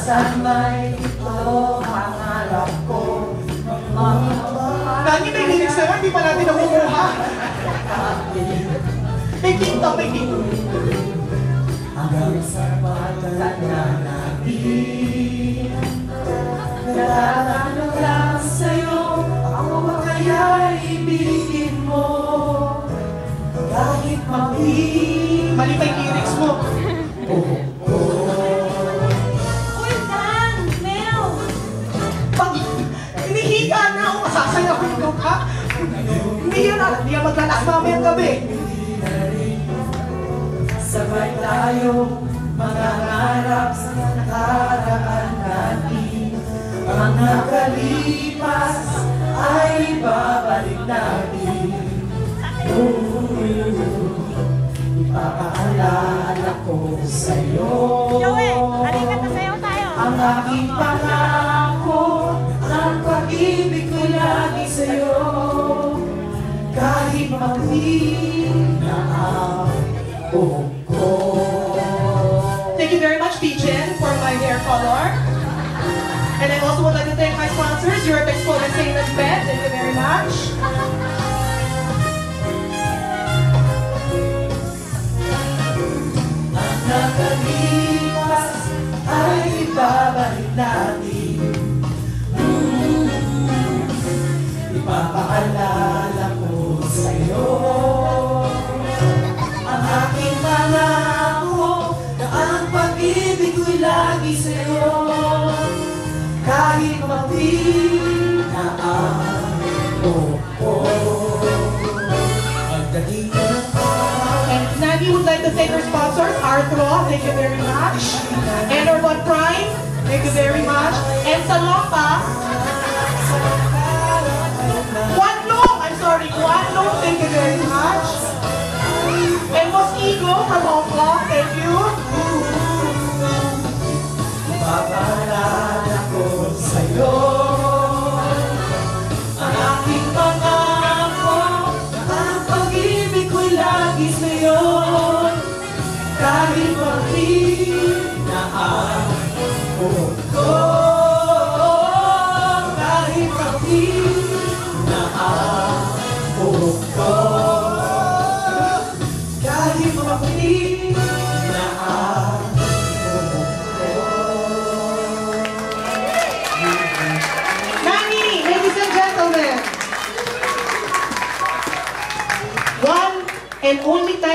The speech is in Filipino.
Saan may ito pangarap ko? Nani, may lyrics naman, di pa natin nakukuha. May TikTok, may TikTok. Hanggang sa pagtanda natin, natatanong lang sa'yo, ako ba kaya ibigin mo? Kahit mabig, Mali pa yung lyrics mo. Uy, Dan! Mel! Pag hinihiga na ako, masasayawin ko ka. Hindi yan maglalas mamaya gabi. sabay tayo mangangarap sa nakaraan natin. Mga kalipas ay babalik natin. Ipapaalala ko sa'yo Joey, halika na sayo tayo. ang aking pangako, ang pag-ibig ko lagi sa'yo. Kahit mapit na ang buhok ko. Thank you very much, Pigeon, for my hair color. And I also would like to thank my sponsors, Europe Expo and Sailor's Bed. Thank you very much. Ang nakalipas ay babalik natin. Ipapaalala ko sa'yo ang aking pangako na ang pag-ibig ko'y lagi sa'yo. Kahit mapit na ang buhok. Pagdating ng And Nani would like to thank her sponsors, Arthro, thank you very much. And Urbon Prime, thank you very much. And Salopa, Guanlong, I'm sorry, Guanlong, thank you very much. And Mosquito from Hong Kong, thank you. Ipapaalala ko sa'yo ang aking pangako na ang pag-ibig ko'y lagi sa'yo. Kahit mapit na ang buhok ko, kahit mapit na ang buhok ko, kahit mapit na ang buhok ko. Nani, ladies and gentlemen, one and only time.